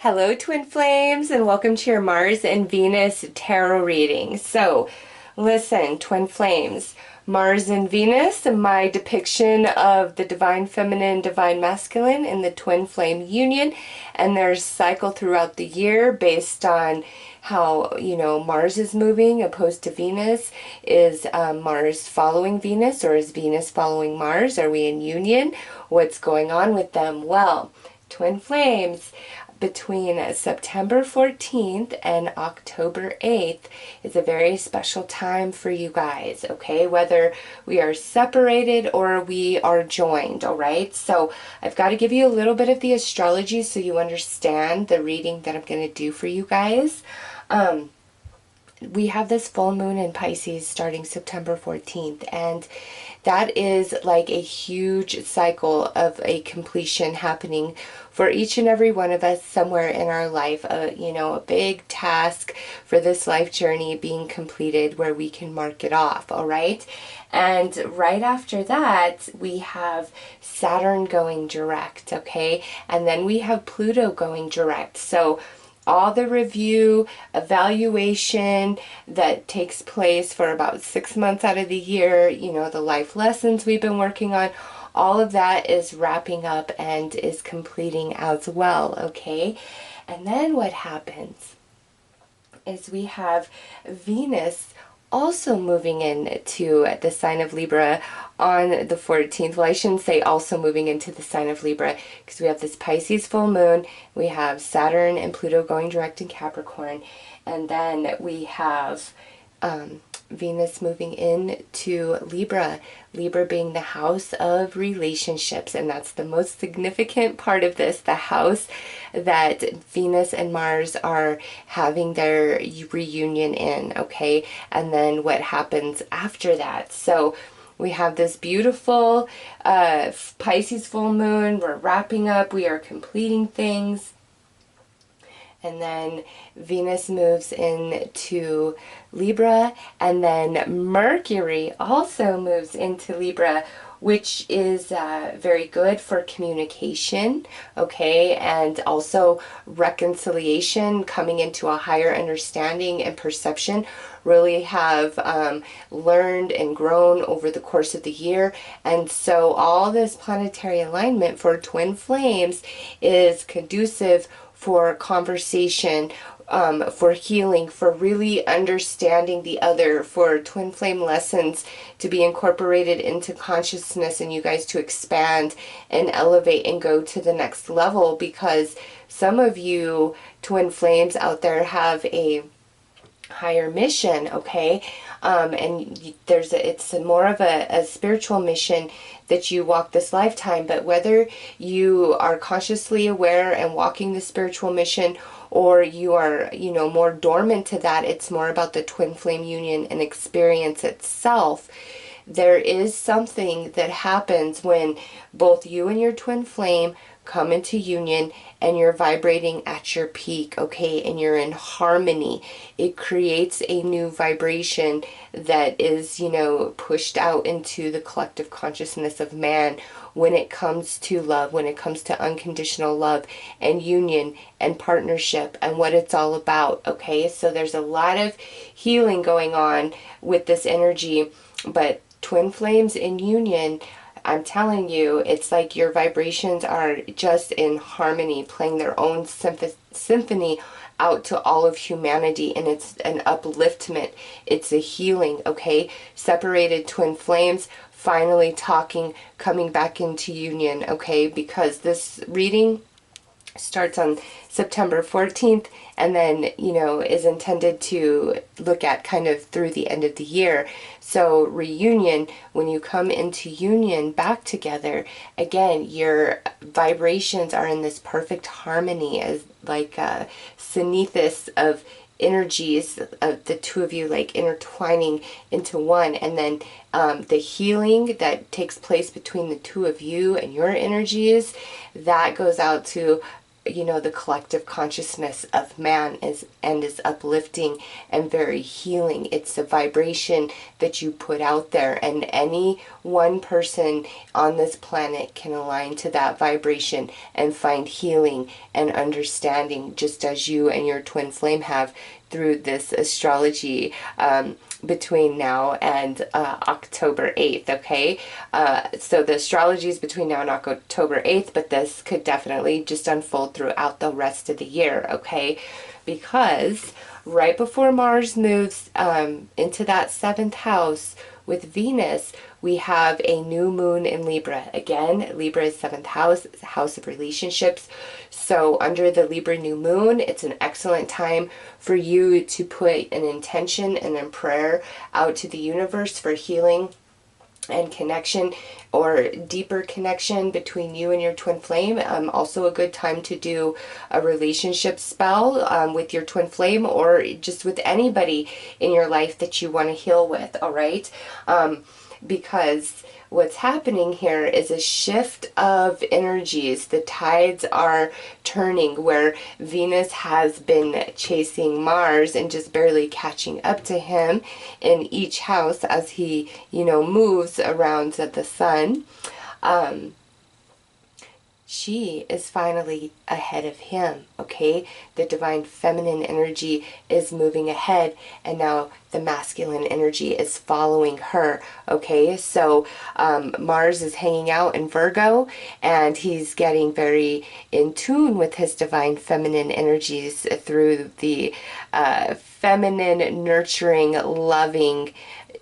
Hello, Twin Flames, and welcome to your Mars and Venus tarot reading. So, listen, Twin Flames, Mars and Venus, my depiction of the Divine Feminine, Divine Masculine in the Twin Flame union, and their cycle throughout the year based on how, Mars is moving opposed to Venus. Is Mars following Venus, or is Venus following Mars? Are we in union? What's going on with them? Well, Twin Flames, between September 14th and October 8th is a very special time for you guys, okay? Whether we are separated or we are joined, all right? So I've got to give you a little bit of the astrology so you understand the reading that I'm going to do for you guys. We have this full moon in Pisces starting September 14th, and that is like a huge cycle of a completion happening for each and every one of us somewhere in our life. A big task for this life journey being completed where we can mark it off, all right? And right after that, we have Saturn going direct, okay? And then we have Pluto going direct. So all the review, evaluation that takes place for about 6 months out of the year, the life lessons we've been working on, all of that is wrapping up and is completing as well, okay? And then what happens is we have Venus also moving into the sign of Libra on the 14th. Well, I shouldn't say also moving into the sign of Libra, because we have this Pisces full moon, we have Saturn and Pluto going direct in Capricorn, and then we have Venus moving into Libra, Libra being the house of relationships, and that's the most significant part of this, the house that Venus and Mars are having their reunion in, okay? And then what happens after that. So we have this beautiful Pisces full moon, we're wrapping up, we are completing things. And then Venus moves into Libra, and then Mercury also moves into Libra, which is very good for communication, okay, and also reconciliation, coming into a higher understanding and perception. Really have learned and grown over the course of the year. And so all this planetary alignment for Twin Flames is conducive for conversation, for healing, for really understanding the other, for Twin Flame lessons to be incorporated into consciousness and you guys to expand and elevate and go to the next level, because some of you Twin Flames out there have a higher mission, okay? And it's more of a spiritual mission that you walk this lifetime. But whether you are consciously aware and walking the spiritual mission, or you are, more dormant to that, it's more about the Twin Flame union and experience itself. There is something that happens when both you and your Twin Flame come into union and you're vibrating at your peak, okay, and you're in harmony. It creates a new vibration that is, pushed out into the collective consciousness of man when it comes to love, when it comes to unconditional love and union and partnership and what it's all about, okay? So there's a lot of healing going on with this energy, but Twin Flames in union, I'm telling you, it's like your vibrations are just in harmony, playing their own symphony out to all of humanity, and it's an upliftment. It's a healing, okay? Separated Twin Flames finally talking, coming back into union, okay? Because this reading starts on September 14th and then, is intended to look at kind of through the end of the year. So reunion, when you come into union back together, again, your vibrations are in this perfect harmony, as like a synthesis of energies of the two of you, like intertwining into one. And then the healing that takes place between the two of you and your energies, that goes out to the collective consciousness of man is uplifting and very healing. It's a vibration that you put out there, and any one person on this planet can align to that vibration and find healing and understanding, just as you and your twin flame have through this astrology between now and October 8th, okay? So the astrology is between now and October 8th, but this could definitely just unfold throughout the rest of the year, okay? Because right before Mars moves into that 7th house with Venus, we have a new moon in Libra. Again, Libra is 7th house, house of relationships. So under the Libra new moon, it's an excellent time for you to put an intention and a prayer out to the universe for healing and connection, or deeper connection between you and your twin flame. Also a good time to do a relationship spell with your twin flame, or just with anybody in your life that you want to heal with, all right? Because what's happening here is a shift of energies. The tides are turning, where Venus has been chasing Mars and just barely catching up to him in each house as he, moves around the sun. She is finally ahead of him, okay? The divine feminine energy is moving ahead, and now the masculine energy is following her, okay? So Mars is hanging out in Virgo, and he's getting very in tune with his divine feminine energies through the feminine, nurturing, loving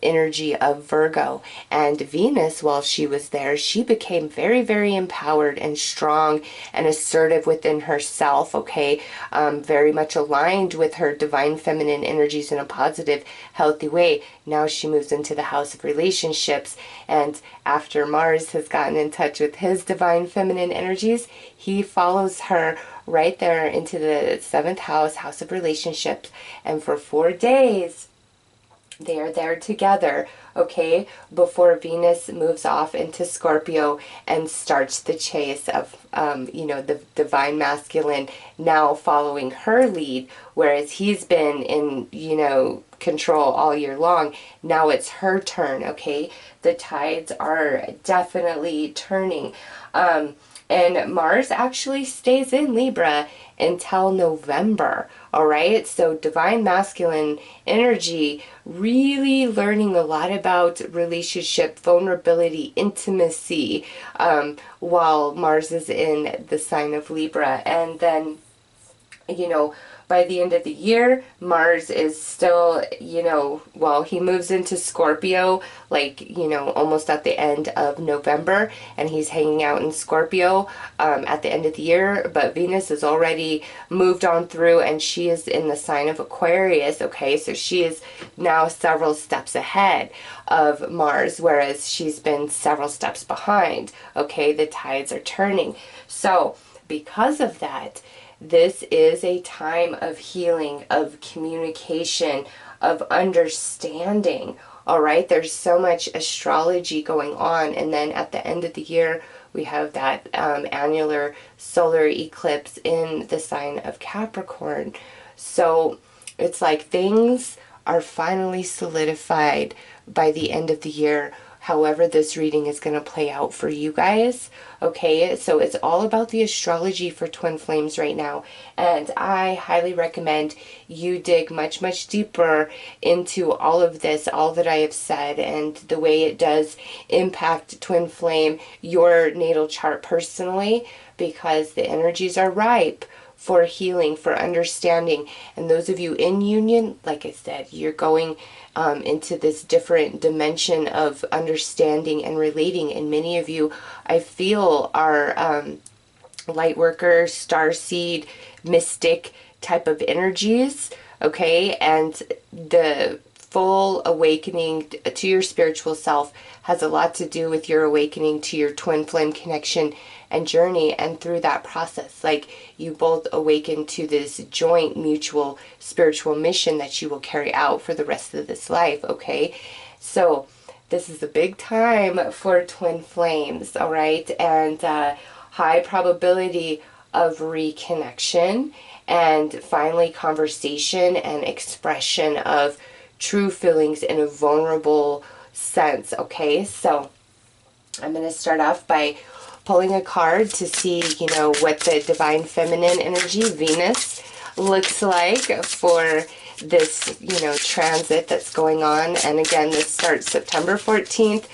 energy of Virgo. And Venus, while she was there, she became very, very empowered and strong and assertive within herself, okay? Very much aligned with her divine feminine energies in a positive, healthy way. Now she moves into the house of relationships, and after Mars has gotten in touch with his divine feminine energies, he follows her right there into the 7th house, house of relationships, and for 4 days they are there together, okay, before Venus moves off into Scorpio and starts the chase of, the divine masculine now following her lead, whereas he's been in, control all year long. Now it's her turn, okay? The tides are definitely turning. And Mars actually stays in Libra until November, all right? So divine masculine energy, really learning a lot about relationship, vulnerability, intimacy, while Mars is in the sign of Libra. And then, by the end of the year, Mars is still, he moves into Scorpio, almost at the end of November, and he's hanging out in Scorpio at the end of the year, but Venus has already moved on through, and she is in the sign of Aquarius, okay? So she is now several steps ahead of Mars, whereas she's been several steps behind, okay? The tides are turning. So because of that, this is a time of healing, of communication, of understanding, all right? There's so much astrology going on, and then at the end of the year, we have that annular solar eclipse in the sign of Capricorn. So it's like things are finally solidified by the end of the year, however this reading is going to play out for you guys, okay? So it's all about the astrology for twin flames right now, and I highly recommend you dig much, much deeper into all of this, all that I have said, and the way it does impact twin flame, your natal chart personally, because the energies are ripe for healing, for understanding. And those of you in union, like I said, you're going into this different dimension of understanding and relating. And many of you, I feel, are light worker, starseed, mystic type of energies, okay? And the full awakening to your spiritual self has a lot to do with your awakening to your twin flame connection and journey. And through that process, you both awaken to this joint mutual spiritual mission that you will carry out for the rest of this life, okay? So this is a big time for twin flames, all right? And high probability of reconnection and finally conversation and expression of true feelings in a vulnerable sense. Okay, so I'm going to start off by pulling a card to see, you know, what the divine feminine energy, Venus, looks like for this, you know, transit that's going on. And again, this starts September 14th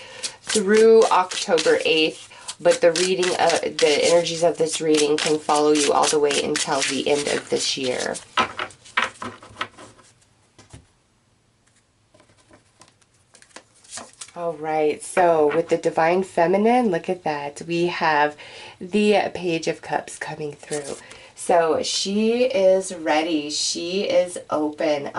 through October 8th. But the reading, the energies of this reading can follow you all the way until the end of this year. All right, so with the Divine Feminine, look at that. We have the Page of Cups coming through. So she is ready. She is open.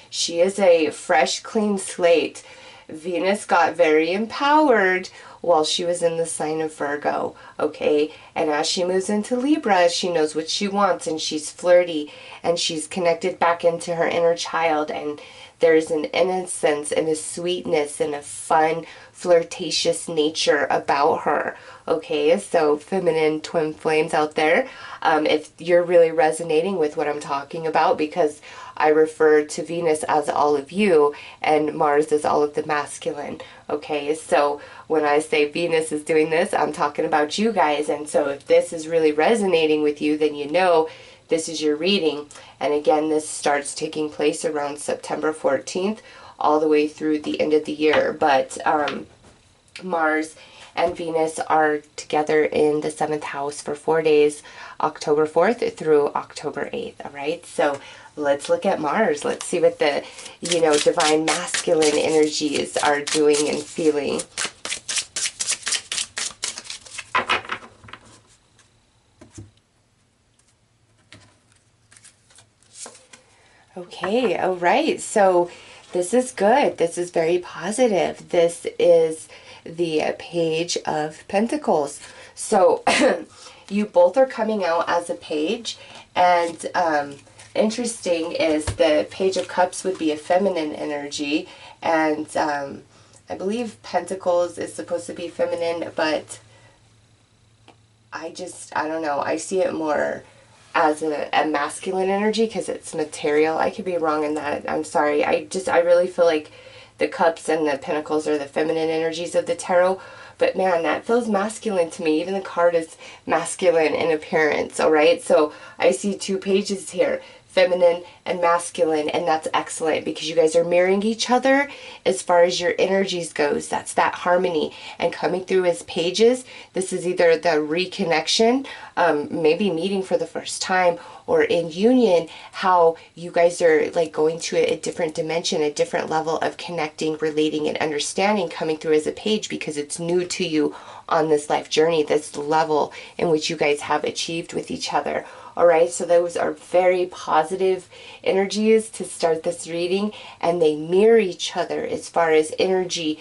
She is a fresh, clean slate. Venus got very empowered while she was in the sign of Virgo, okay? And as she moves into Libra, she knows what she wants, and she's flirty, and she's connected back into her inner child, and there's an innocence and a sweetness and a fun, flirtatious nature about her, okay? So feminine twin flames out there, if you're really resonating with what I'm talking about, because I refer to Venus as all of you and Mars as all of the masculine, okay? So when I say Venus is doing this, I'm talking about you guys. And so if this is really resonating with you, then you know this is your reading. And again, this starts taking place around September 14th all the way through the end of the year. But Mars and Venus are together in the 7th house for 4 days, October 4th through October 8th, all right? So let's look at Mars. Let's see what the, you know, divine masculine energies are doing and feeling. Okay, all right. So this is good. This is very positive. This is the Page of Pentacles. So you both are coming out as a page, and interesting is the Page of Cups would be a feminine energy, and I believe Pentacles is supposed to be feminine, but I don't know, I see it more as a masculine energy because it's material. I could be wrong in that. I'm sorry. I really feel like the cups and the pentacles are the feminine energies of the tarot. But man, that feels masculine to me. Even the card is masculine in appearance, all right? So I see two pages here, feminine and masculine, and that's excellent because you guys are mirroring each other as far as your energies goes. That's that harmony. And coming through as pages, this is either the reconnection, maybe meeting for the first time, or in union, how you guys are like going to a different dimension, a different level of connecting, relating, and understanding coming through as a page because it's new to you on this life journey, this level in which you guys have achieved with each other. All right, so those are very positive energies to start this reading, and they mirror each other as far as energy,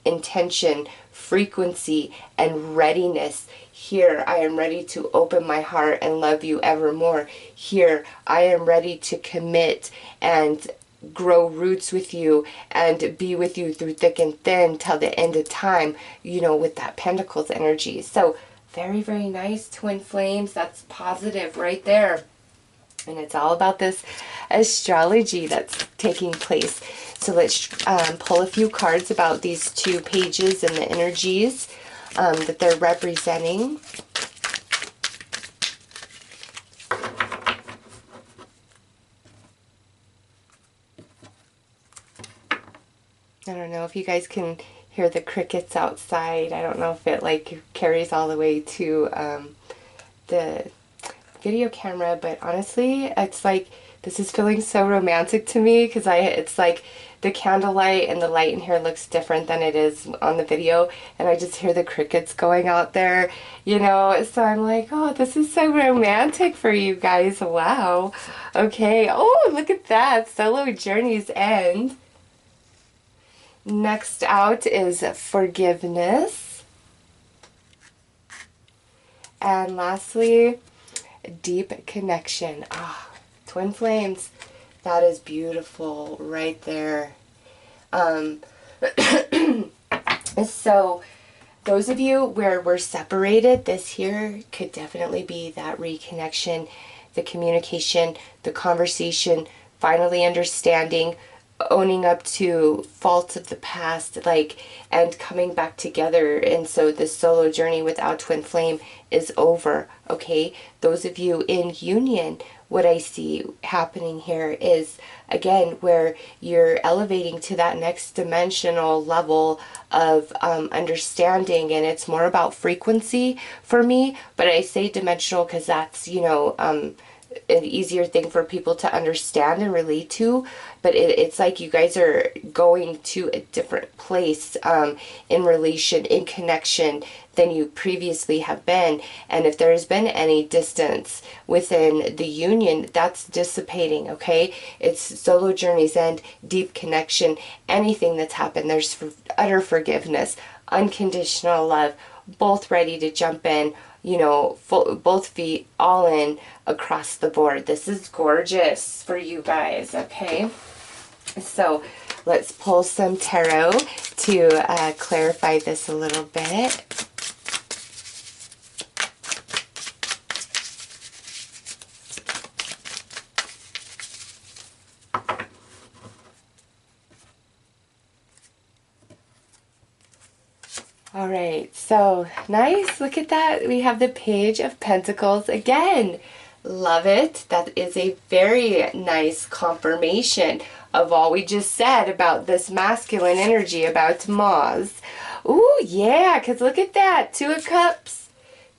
intention, frequency, and readiness. Here, I am ready to open my heart and love you evermore. Here, I am ready to commit and grow roots with you and be with you through thick and thin till the end of time, you know, with that Pentacles energy. So very, very nice, twin flames. That's positive right there. And it's all about this astrology that's taking place. So let's pull a few cards about these two pages and the energies that they're representing. I don't know if you guys can hear the crickets outside. I don't know if it like carries all the way to the video camera, but honestly, it's like this is feeling so romantic to me because it's like the candlelight and the light in here looks different than it is on the video, and I just hear the crickets going out there, you know, so I'm like, oh, this is so romantic for you guys. Wow. Okay. Oh, look at that. Solo Journeys End. Next out is forgiveness. And lastly, deep connection. Ah, twin flames. That is beautiful right there. So those of you where we're separated, this here could definitely be that reconnection, the communication, the conversation, finally understanding, owning up to faults of the past, like, and coming back together. And so the solo journey without twin flame is over. Okay, those of you in union, what I see happening here is, again, where you're elevating to that next dimensional level of understanding, and it's more about frequency for me. But I say dimensional because that's, you know, an easier thing for people to understand and relate to. But it's like you guys are going to a different place in relation, in connection, than you previously have been. And if there has been any distance within the union, that's dissipating. Okay, it's solo journeys end, deep connection, anything that's happened, there's utter forgiveness, unconditional love, both ready to jump in, you know, both feet all in across the board. This is gorgeous for you guys. Okay, so let's pull some tarot to clarify this a little bit. All right, so nice. Look at that. We have the Page of Pentacles again. Love it. That is a very nice confirmation of all we just said about this masculine energy, about Mars. Ooh, yeah, because look at that. Two of Cups.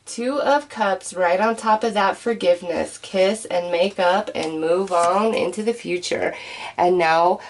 Two of Cups right on top of that forgiveness. Kiss and make up and move on into the future. And now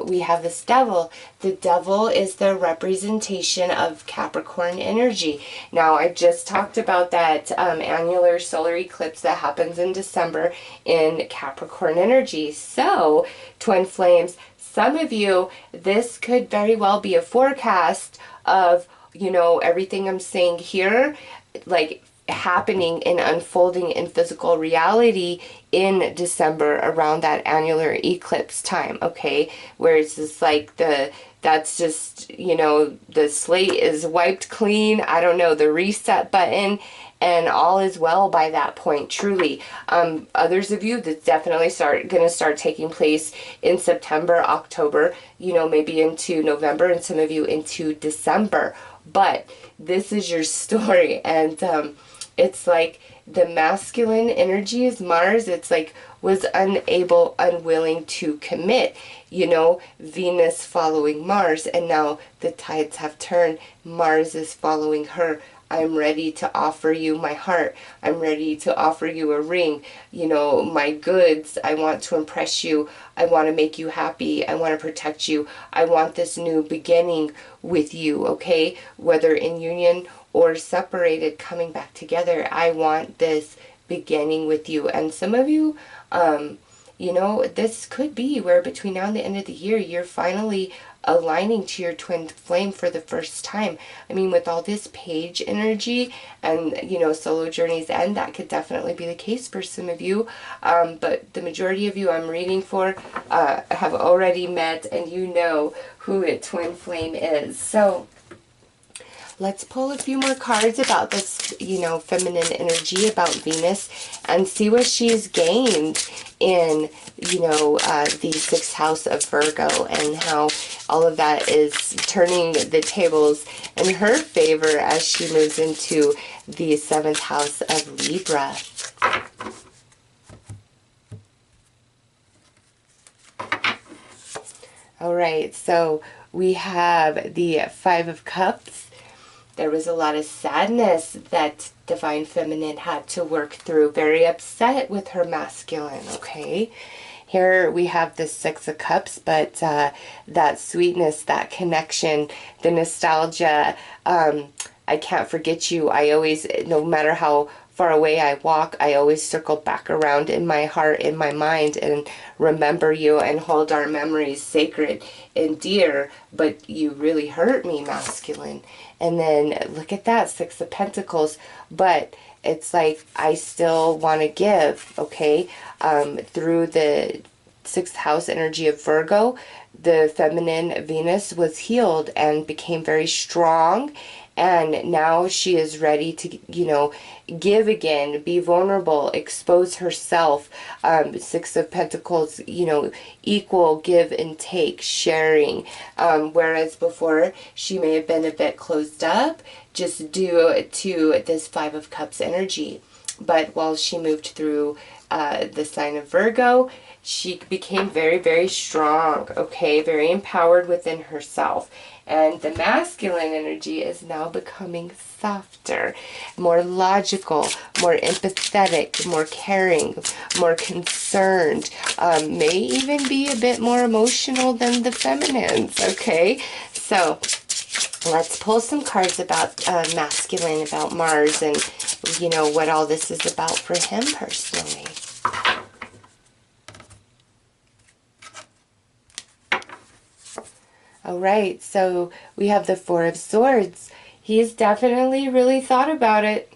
we have this Devil. The Devil is the representation of Capricorn energy. Now, I just talked about that annular solar eclipse that happens in December in Capricorn energy. So, twin flames, some of you, this could very well be a forecast of, you know, everything I'm saying here, like happening and unfolding in physical reality in December around that annular eclipse time. Okay, where it's just like that's just, you know, the slate is wiped clean. I don't know, the reset button, and all is well by that point, truly. Others of you, that's definitely gonna start taking place in September, October, you know, maybe into November, and some of you into December. But this is your story, and it's like the masculine energy is Mars. It's like was unwilling to commit, you know, Venus following Mars, and now the tides have turned. Mars is following her. I'm ready to offer you my heart. I'm ready to offer you a ring, you know, my goods. I want to impress you. I want to make you happy. I want to protect you. I want this new beginning with you, okay? Whether in union or separated, coming back together, I want this beginning with you. And some of you, you know, this could be where between now and the end of the year, you're finally aligning to your twin flame for the first time. I mean, with all this Page energy and, you know, solo journeys end, that could definitely be the case for some of you. But the majority of you I'm reading for have already met, and you know who a twin flame is. So let's pull a few more cards about this, you know, feminine energy, about Venus, and see what she's gained in, you know, the 6th house of Virgo, and how all of that is turning the tables in her favor as she moves into the 7th house of Libra. All right, so we have the 5 of Cups. There was a lot of sadness that Divine Feminine had to work through. Very upset with her masculine, okay? Here we have the 6 of Cups, but that sweetness, that connection, the nostalgia, I can't forget you. I always, no matter how far away I walk, I always circle back around in my heart, in my mind, and remember you and hold our memories sacred and dear. But you really hurt me, masculine. And then look at that, 6 of Pentacles. But it's like I still want to give, okay? Through the 6th house energy of Virgo, the feminine Venus was healed and became very strong and now she is ready to, you know, give again, be vulnerable, expose herself. Six of Pentacles, you know, equal give and take, sharing. Whereas before she may have been a bit closed up, just due to this Five of Cups energy. But while she moved through the sign of Virgo, she became very, very strong, okay? Very empowered within herself. And the masculine energy is now becoming softer, more logical, more empathetic, more caring, more concerned, may even be a bit more emotional than the feminines, okay? So let's pull some cards about masculine, about Mars, and, you know, what all this is about for him personally. All right, so we have the Four of Swords. He's definitely really thought about it,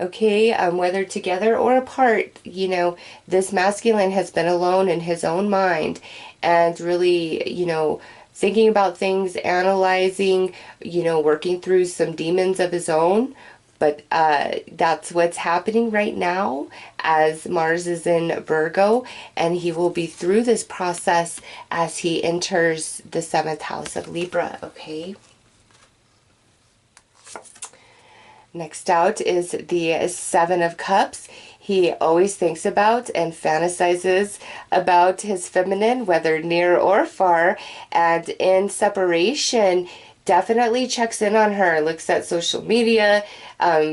okay? Whether together or apart, you know, this masculine has been alone in his own mind and really, you know, thinking about things, analyzing, you know, working through some demons of his own. But that's what's happening right now as Mars is in Virgo, and he will be through this process as he enters the 7th house of Libra, okay? Next out is the Seven of Cups. He always thinks about and fantasizes about his feminine, whether near or far, and in separation, definitely checks in on her, looks at social media,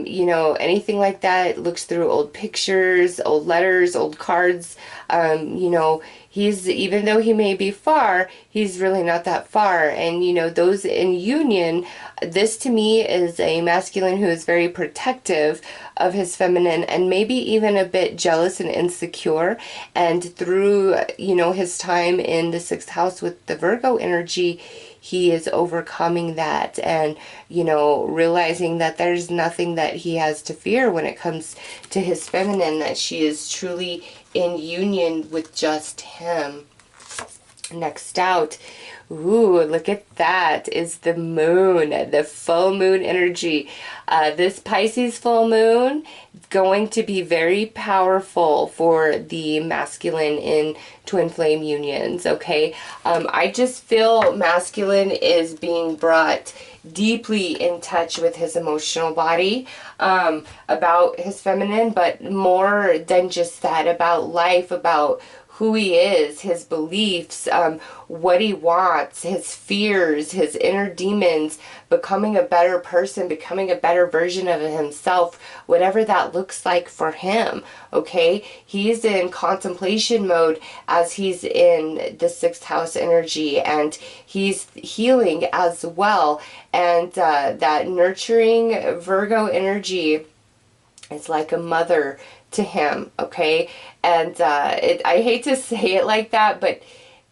you know, anything like that, looks through old pictures, old letters, old cards. You know, he's, even though he may be far, he's really not that far. And, you know, those in union, this to me is a masculine who is very protective of his feminine and maybe even a bit jealous and insecure. And through, you know, his time in the 6th house with the Virgo energy, he is overcoming that and, you know, realizing that there's nothing that he has to fear when it comes to his feminine, that she is truly in union with just him. Next out, ooh, look at that, is the moon, the full moon energy. This Pisces full moon going to be very powerful for the masculine in twin flame unions, okay? I just feel masculine is being brought deeply in touch with his emotional body, about his feminine, but more than just that, about life, about who he is, his beliefs, what he wants, his fears, his inner demons, becoming a better person, becoming a better version of himself, whatever that looks like for him, okay? He's in contemplation mode as he's in the 6th house energy, and he's healing as well. And that nurturing Virgo energy is like a mother to him, okay? And I hate to say it like that, but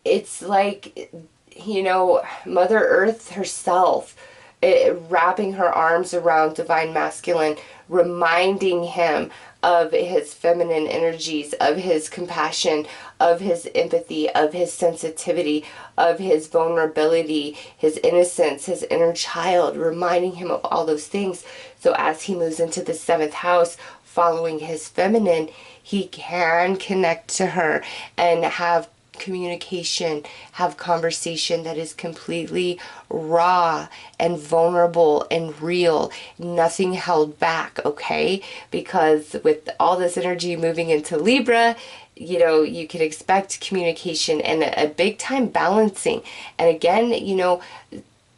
it's like, you know, Mother Earth herself, wrapping her arms around divine masculine, reminding him of his feminine energies, of his compassion, of his empathy, of his sensitivity, of his vulnerability, his innocence, his inner child, reminding him of all those things. So as he moves into the 7th house, following his feminine, he can connect to her and have communication, have conversation that is completely raw and vulnerable and real, nothing held back, okay? Because with all this energy moving into Libra, you know, you can expect communication and a big time balancing. And again, you know,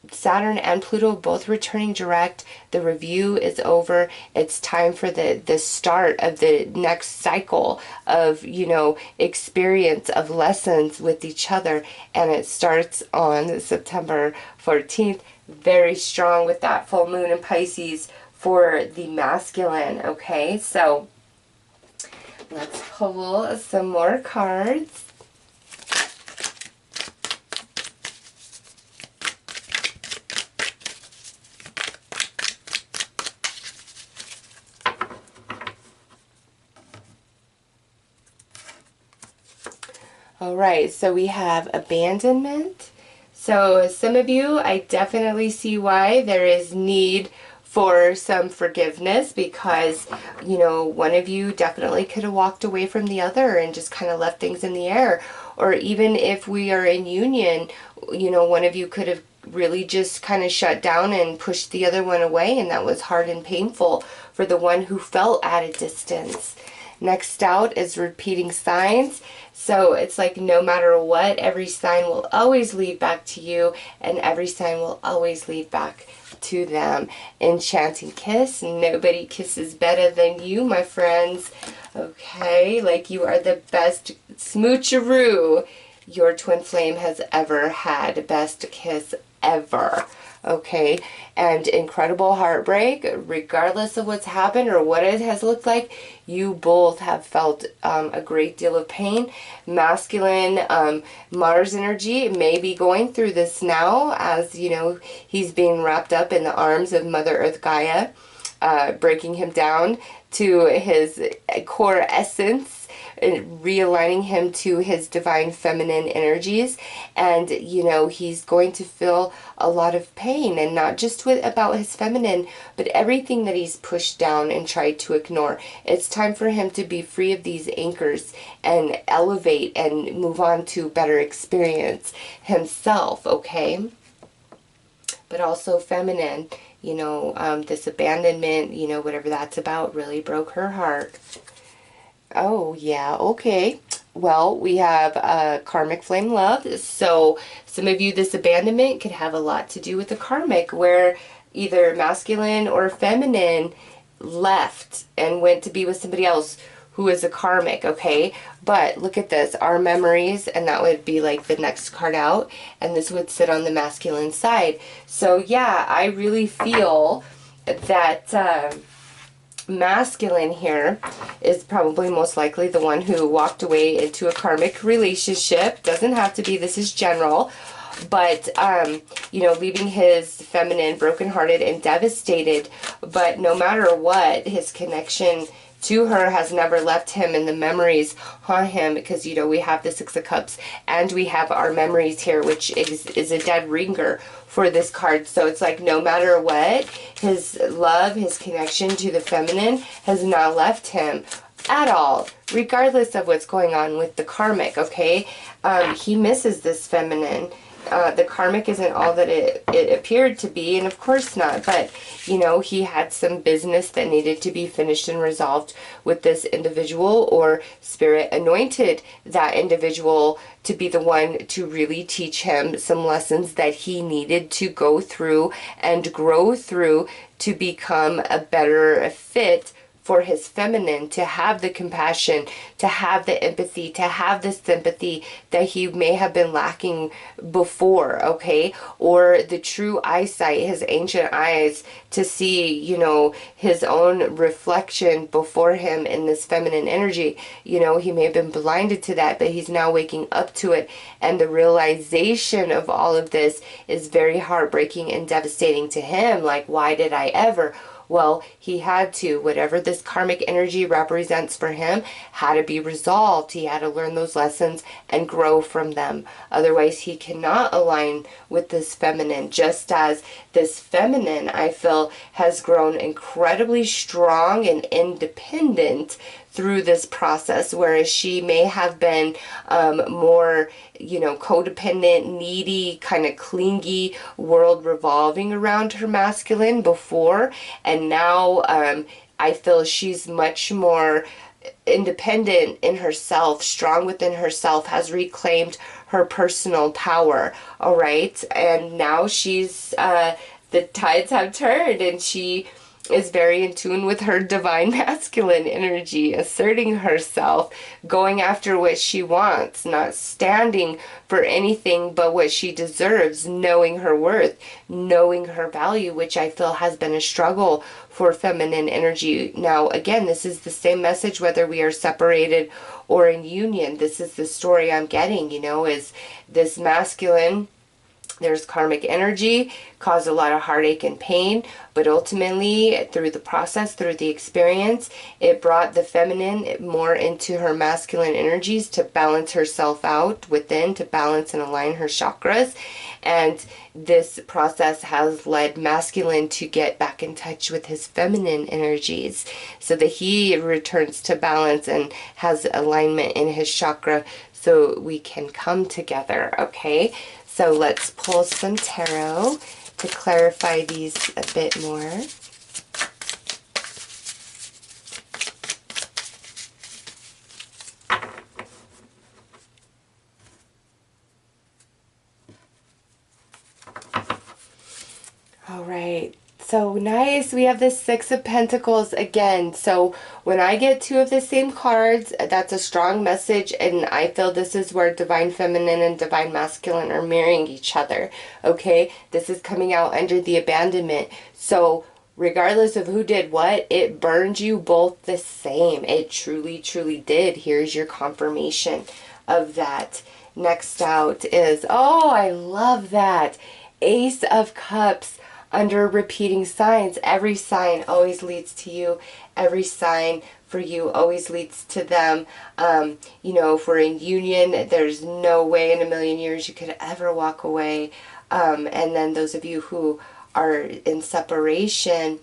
Saturn and Pluto both returning direct. The review is over. It's time for the start of the next cycle of, you know, experience, of lessons with each other. And it starts on September 14th. Very strong with that full moon in Pisces for the masculine, okay? So let's pull some more cards. All right, so we have abandonment. So some of you, I definitely see why there is need for some forgiveness, because, you know, one of you definitely could have walked away from the other and just kind of left things in the air. Or even if we are in union, you know, one of you could have really just kind of shut down and pushed the other one away, and that was hard and painful for the one who felt at a distance. Next out is repeating signs. So it's like no matter what, every sign will always lead back to you, and every sign will always lead back to them. Enchanting kiss. Nobody kisses better than you, my friends. Okay, like you are the best smoocheroo your twin flame has ever had. Best kiss ever. Okay, and incredible heartbreak, regardless of what's happened or what it has looked like, you both have felt a great deal of pain. Masculine Mars energy may be going through this now, as you know, he's being wrapped up in the arms of Mother Earth Gaia, breaking him down to his core essence, realigning him to his divine feminine energies. And you know, he's going to feel a lot of pain, and not just about his feminine, but everything that he's pushed down and tried to ignore. It's time for him to be free of these anchors and elevate and move on to better experience himself. Okay, but also feminine, you know, this abandonment, you know, whatever that's about, really broke her heart. Oh, yeah, okay. Well, we have karmic flame love. So some of you, this abandonment could have a lot to do with the karmic, where either masculine or feminine left and went to be with somebody else who is a karmic, okay? But look at this, our memories, and that would be like the next card out, and this would sit on the masculine side. So yeah, I really feel that masculine here is probably most likely the one who walked away into a karmic relationship. Doesn't have to be, this is general, but you know, leaving his feminine brokenhearted and devastated. But no matter what, his connection to her has never left him, and the memories haunt him, because you know, we have the Six of Cups and we have our memories here, which is a dead ringer for this card. So it's like no matter what, his love, his connection to the feminine has not left him at all, regardless of what's going on with the karmic. Okay, he misses this feminine. The karmic isn't all that it appeared to be, and of course not, but you know, he had some business that needed to be finished and resolved with this individual, or spirit anointed that individual to be the one to really teach him some lessons that he needed to go through and grow through to become a better fit for his feminine, to have the compassion, to have the empathy, to have the sympathy that he may have been lacking before, okay? Or the true eyesight, his ancient eyes, to see, you know, his own reflection before him in this feminine energy. You know, he may have been blinded to that, but he's now waking up to it. And the realization of all of this is very heartbreaking and devastating to him. Like, why did I ever? Well, he had to. Whatever this karmic energy represents for him had to be resolved. He had to learn those lessons and grow from them. Otherwise, he cannot align with this feminine. Just as this feminine, I feel, has grown incredibly strong and independent through this process, whereas she may have been more, you know, codependent, needy, kind of clingy, world revolving around her masculine before, and now I feel she's much more independent in herself, strong within herself, has reclaimed her personal power. All right, and now she's the tides have turned, and she is very in tune with her divine masculine energy, asserting herself, going after what she wants, not standing for anything but what she deserves, knowing her worth, knowing her value, which I feel has been a struggle for feminine energy. Now, again, this is the same message whether we are separated or in union. This is the story I'm getting, you know, is this masculine, there's karmic energy, caused a lot of heartache and pain, but ultimately, through the process, through the experience, it brought the feminine more into her masculine energies to balance herself out within, to balance and align her chakras. And this process has led masculine to get back in touch with his feminine energies so that he returns to balance and has alignment in his chakra so we can come together, okay? So let's pull some tarot to clarify these a bit more. All right, so nice. We have the Six of Pentacles again. So when I get two of the same cards, that's a strong message, and I feel this is where Divine Feminine and Divine Masculine are mirroring each other, okay? This is coming out under the abandonment. So regardless of who did what, it burned you both the same. It truly, truly did. Here's your confirmation of that. Next out is, oh, I love that. Ace of Cups under repeating signs. Every sign always leads to you. Every sign for you always leads to them. You know, if we're in union, there's no way in a million years you could ever walk away. And then those of you who are in separation,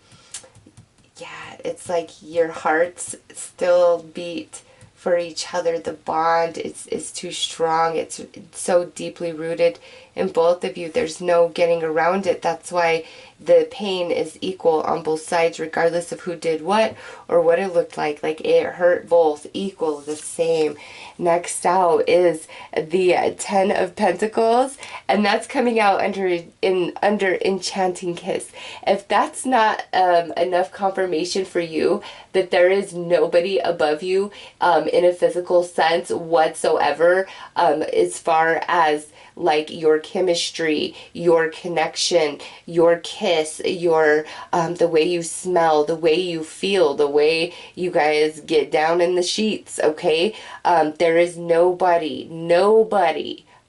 yeah, it's like your hearts still beat for each other. The bond is too strong. It's so deeply rooted in both of you. There's no getting around it. That's why the pain is equal on both sides, regardless of who did what or what it looked like. Like, it hurt both equal, the same. Next out is the Ten of Pentacles, and that's coming out under Enchanting Kiss. If that's not enough confirmation for you that there is nobody above you in a physical sense whatsoever, as far as like your chemistry, your connection, your kiss, your the way you smell, the way you feel, the way you guys get down in the sheets, okay? There is nobody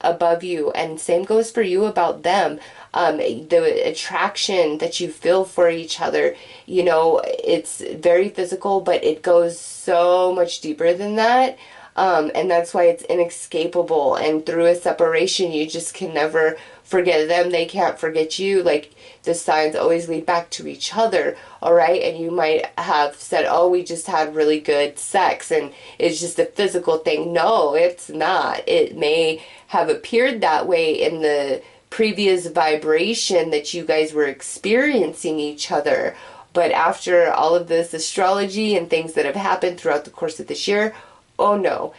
above you, and same goes for you about them. The attraction that you feel for each other, you know, it's very physical, but it goes so much deeper than that. And that's why it's inescapable. And through a separation, you just can never forget them. They can't forget you. Like, the signs always lead back to each other, all right? And you might have said, oh, we just had really good sex and it's just a physical thing. No, it's not. It may have appeared that way in the previous vibration that you guys were experiencing each other. But after all of this astrology and things that have happened throughout the course of this year, oh no,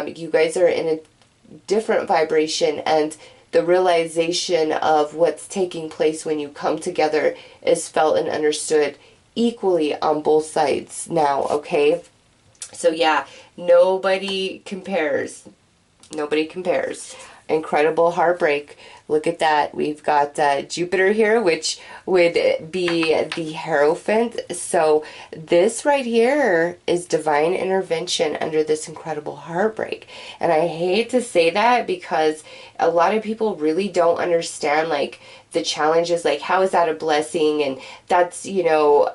you guys are in a different vibration, and the realization of what's taking place when you come together is felt and understood equally on both sides now, okay? So yeah, nobody compares. Nobody compares. Incredible heartbreak. Look at that. We've got Jupiter here, which would be the Hierophant. So this right here is divine intervention under this incredible heartbreak. And I hate to say that because a lot of people really don't understand, like, the challenges, like, how is that a blessing? And that's, you know,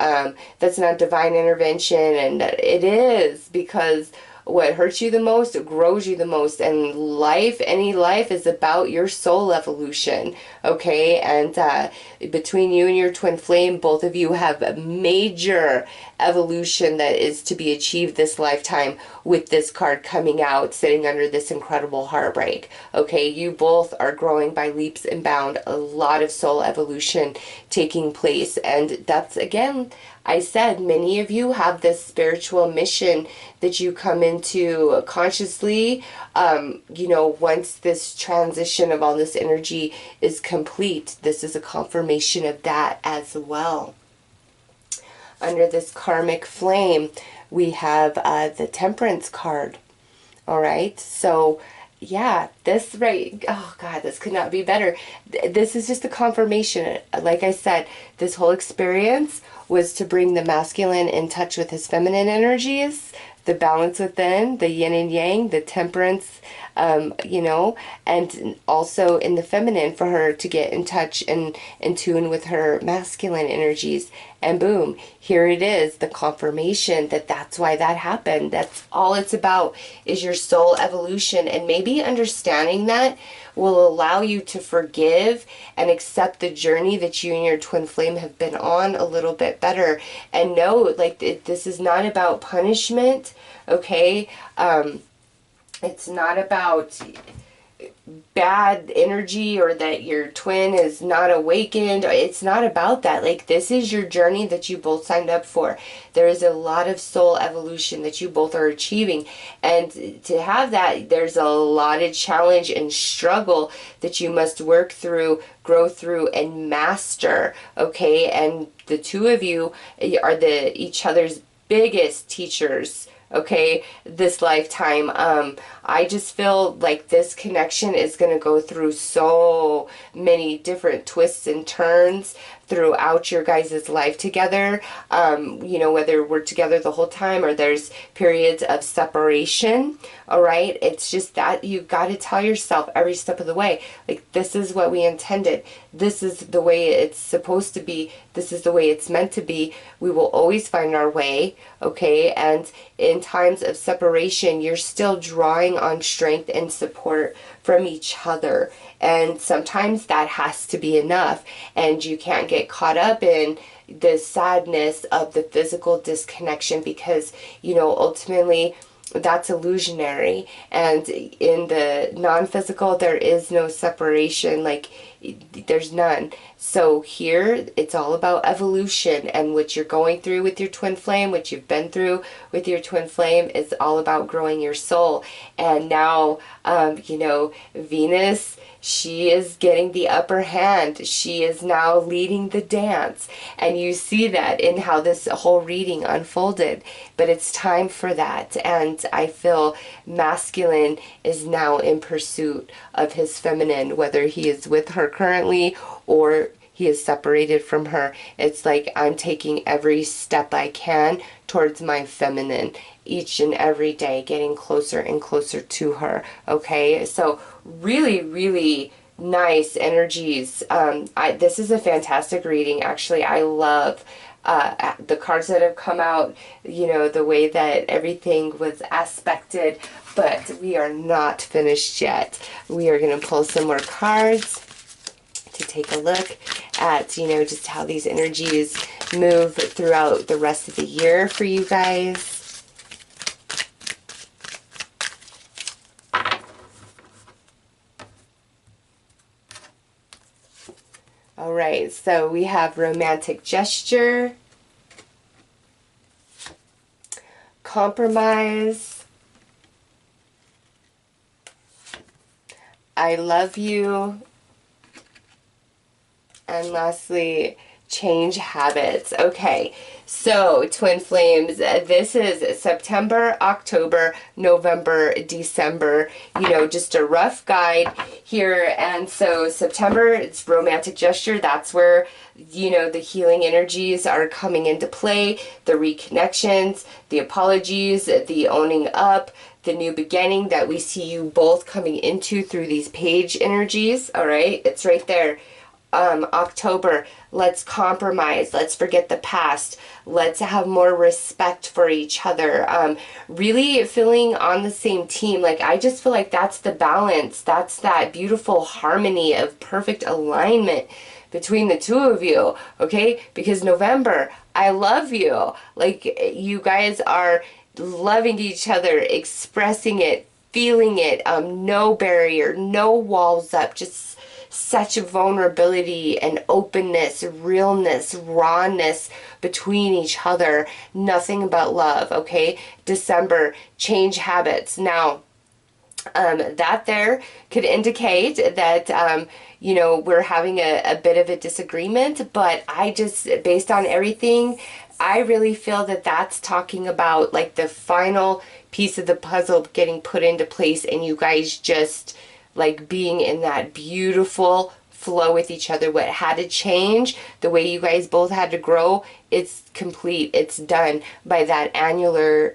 that's not divine intervention. And it is, because what hurts you the most grows you the most, and life, any life, is about your soul evolution, okay? And between you and your twin flame, both of you have a major evolution that is to be achieved this lifetime, with this card coming out sitting under this incredible heartbreak, okay? You both are growing by leaps and bounds, a lot of soul evolution taking place. And that's, again, I said, many of you have this spiritual mission that you come into consciously, you know, once this transition of all this energy is complete. This is a confirmation of that as well. Under this karmic flame, we have the Temperance card. All right, so yeah, this, right, oh God, this could not be better. This is just a confirmation. Like I said, this whole experience was to bring the masculine in touch with his feminine energies, the balance within, the yin and yang, the temperance, you know, and also in the feminine for her to get in touch and in tune with her masculine energies. And boom, here it is, the confirmation that that's why that happened. That's all it's about, is your soul evolution. And maybe understanding that will allow you to forgive and accept the journey that you and your twin flame have been on a little bit better. And know, like, this is not about punishment, okay? It's not about bad energy or that your twin is not awakened. It's not about that. Like, this is your journey that you both signed up for. There is a lot of soul evolution that you both are achieving, and to have that, there's a lot of challenge and struggle that you must work through, grow through, and master, okay? And the two of you are each other's biggest teachers, okay, this lifetime. I just feel like this connection is going to go through so many different twists and turns throughout your guys' life together. You know, whether we're together the whole time or there's periods of separation, all right? It's just that you've got to tell yourself every step of the way, like, this is what we intended. This is the way it's supposed to be. This is the way it's meant to be. We will always find our way, okay? And in times of separation, you're still drawing on strength and support from each other. And sometimes that has to be enough. And you can't get caught up in the sadness of the physical disconnection, because, you know, ultimately that's illusionary. And in the non-physical, there is no separation. Like, there's none. So here, it's all about evolution, and what you're going through with your twin flame, what you've been through with your twin flame, is all about growing your soul. And now, you know, Venus, she is getting the upper hand. She is now leading the dance. And you see that in how this whole reading unfolded. But it's time for that. And I feel masculine is now in pursuit of his feminine, whether he is with her currently or he is separated from her. It's like, I'm taking every step I can towards my feminine each and every day, getting closer and closer to her, okay? So really, really nice energies. This is a fantastic reading, actually. I love the cards that have come out, you know, the way that everything was aspected, but we are not finished yet. We are going to pull some more cards to take a look at, you know, just how these energies move throughout the rest of the year for you guys. All right, so we have romantic gesture, compromise, I love you, and lastly, change habits. Okay, so twin flames, this is September, October, November, December, you know, just a rough guide here. And so September, it's romantic gesture. That's where, you know, the healing energies are coming into play, the reconnections, the apologies, the owning up, the new beginning that we see you both coming into through these page energies. All right, it's right there. October, let's compromise, let's forget the past, let's have more respect for each other, really feeling on the same team. Like, I just feel like that's the balance, that's that beautiful harmony of perfect alignment between the two of you, okay? Because November, I love you. Like, you guys are loving each other, expressing it, feeling it, no barrier, no walls up, just such vulnerability and openness, realness, rawness between each other. Nothing but love, okay? December, change habits. Now, that there could indicate that, you know, we're having a bit of a disagreement, but I just, based on everything, I really feel that that's talking about, like, the final piece of the puzzle getting put into place, and you guys just, like, being in that beautiful flow with each other. What had to change, the way you guys both had to grow, it's complete, it's done by that annular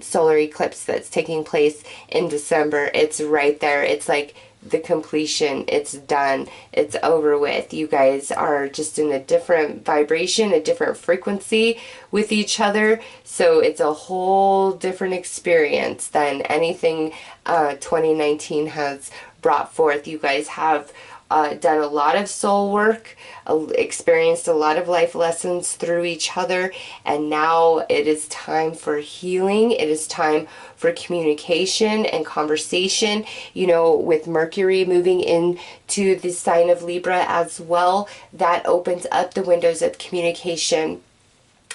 solar eclipse that's taking place in December. It's right there. It's like the completion. It's done. It's over with. You guys are just in a different vibration, a different frequency with each other. So it's a whole different experience than anything 2019 has brought forth. You guys have done a lot of soul work, experienced a lot of life lessons through each other, and now it is time for healing. It is time for communication and conversation. You know, with Mercury moving into the sign of Libra as well, that opens up the windows of communication.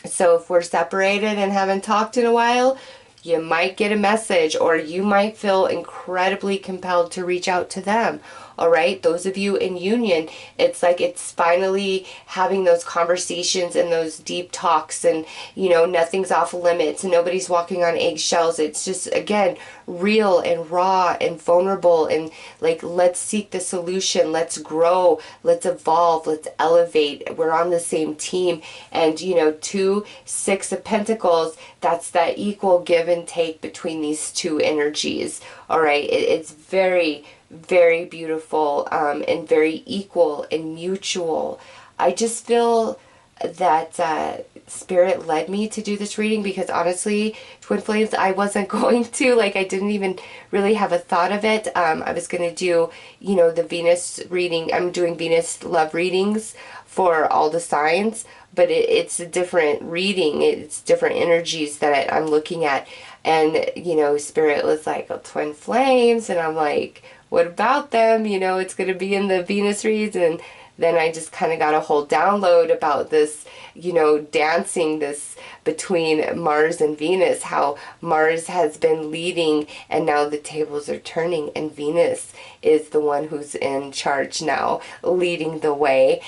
So if we're separated and haven't talked in a while, you might get a message, or you might feel incredibly compelled to reach out to them. All right, those of you in union, it's like it's finally having those conversations and those deep talks, and you know, nothing's off limits and nobody's walking on eggshells. It's just, again, real and raw and vulnerable, and like, let's seek the solution, let's grow, let's evolve, let's elevate. We're on the same team. And you know, 2, 6 of Pentacles, that's that equal give and take between these two energies. All right, it's very, very beautiful, and very equal and mutual. I just feel that Spirit led me to do this reading, because honestly, Twin Flames, I wasn't going to, like, I didn't even really have a thought of it. I was going to do, you know, the Venus reading. I'm doing Venus love readings for all the signs, but it's a different reading. It's different energies that I'm looking at. And, you know, Spirit was like, oh, Twin Flames. And I'm like, what about them? You know, it's going to be in the Venus reads. And then I just kind of got a whole download about this, you know, dancing this between Mars and Venus, how Mars has been leading and now the tables are turning, and Venus is the one who's in charge now, leading the way,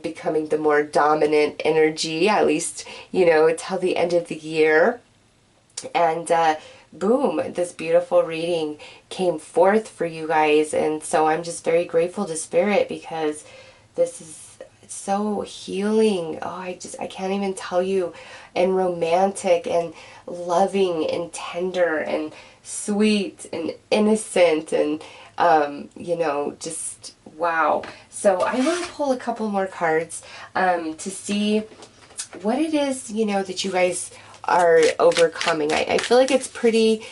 becoming the more dominant energy, at least, you know, till the end of the year. And boom, this beautiful reading came forth for you guys. And so I'm just very grateful to Spirit, because this is so healing. Oh, I can't even tell you. And romantic and loving and tender and sweet and innocent and, you know, just wow. So I want to pull a couple more cards to see what it is, you know, that you guys are overcoming. I feel like it's pretty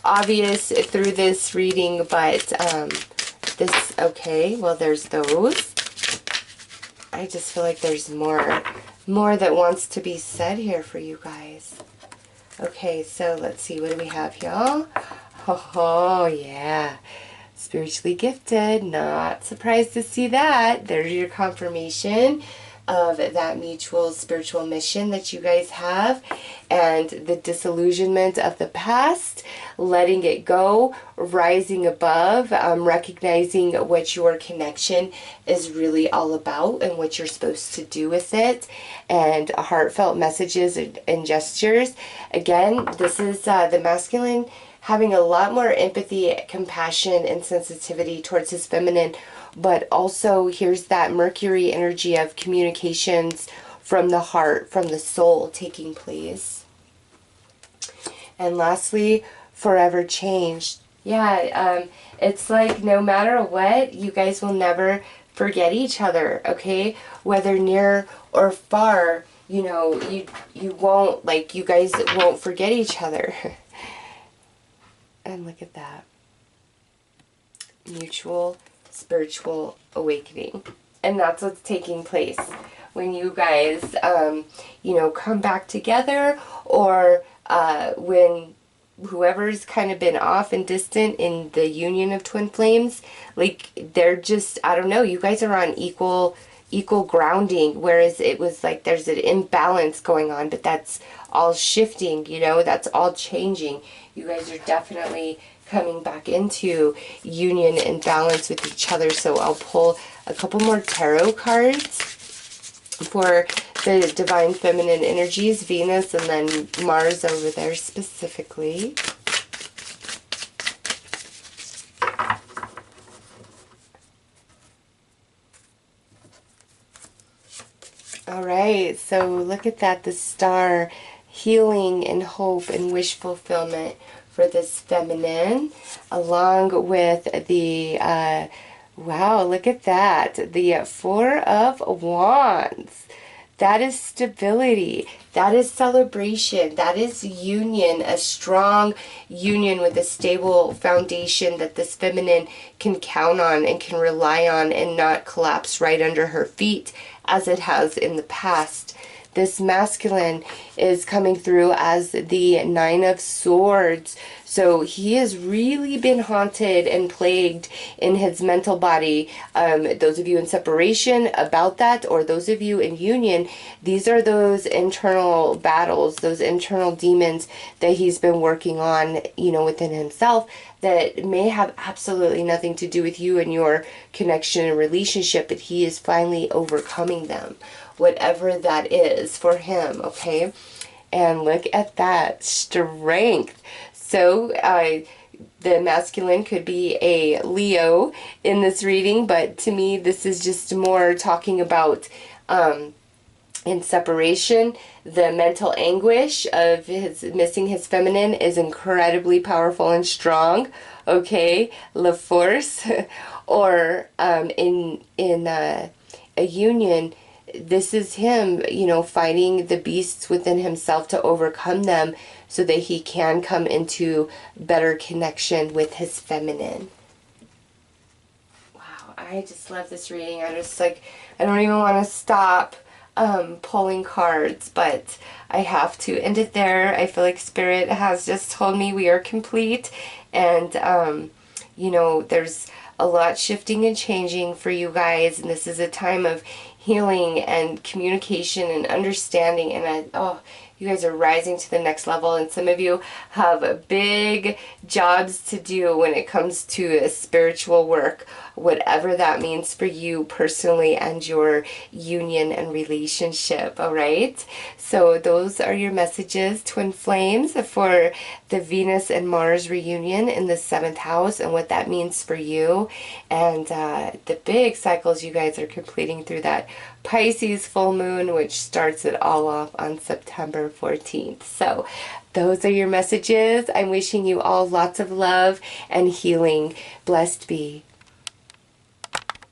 obvious through this reading, but this, okay, well, there's those. I just feel like there's more that wants to be said here for you guys. Okay, so let's see, what do we have, y'all? Oh, yeah. Spiritually gifted. Not surprised to see that. There's your confirmation of that mutual spiritual mission that you guys have, and the disillusionment of the past, letting it go, rising above, recognizing what your connection is really all about and what you're supposed to do with it, and heartfelt messages and gestures. Again, this is the masculine having a lot more empathy, compassion, and sensitivity towards his feminine. But also, here's that Mercury energy of communications from the heart, from the soul taking place. And lastly, forever changed. Yeah, it's like no matter what, you guys will never forget each other, okay? Whether near or far, you know, you won't, like, you guys won't forget each other. And look at that. Mutual spiritual awakening. And that's what's taking place when you guys, you know, come back together, or when whoever's kind of been off and distant in the union of twin flames, like, they're just, I don't know, you guys are on equal grounding, whereas it was like there's an imbalance going on, but that's all shifting, you know, that's all changing. You guys are definitely coming back into union and balance with each other. So I'll pull a couple more tarot cards for the divine feminine energies, Venus and then Mars over there specifically. All right, so look at that, the star, healing and hope and wish fulfillment for this feminine, along with the, wow, look at that, the Four of Wands. That is stability. That is celebration. That is union, a strong union with a stable foundation that this feminine can count on and can rely on and not collapse right under her feet as it has in the past. This masculine is coming through as the Nine of Swords. So he has really been haunted and plagued in his mental body. Those of you in separation about that, or those of you in union, these are those internal battles, those internal demons that he's been working on, you know, within himself, that may have absolutely nothing to do with you and your connection and relationship, but he is finally overcoming them, whatever that is for him, okay? And look at that strength. So the masculine could be a Leo in this reading, but to me this is just more talking about in separation. The mental anguish of his missing his feminine is incredibly powerful and strong, okay? La Force. Or in a union, this is him, you know, fighting the beasts within himself to overcome them so that he can come into better connection with his feminine. Wow, I just love this reading. I just like, I don't even want to stop pulling cards, but I have to end it there. I feel like Spirit has just told me we are complete, and you know, there's a lot shifting and changing for you guys, and this is a time of healing and communication and understanding, and you guys are rising to the next level, and some of you have big jobs to do when it comes to spiritual work, whatever that means for you personally and your union and relationship, all right? So those are your messages, Twin Flames, for the Venus and Mars reunion in the 7th house and what that means for you, and the big cycles you guys are completing through that Pisces full moon, which starts it all off on September 14th. So those are your messages. I'm wishing you all lots of love and healing. Blessed be.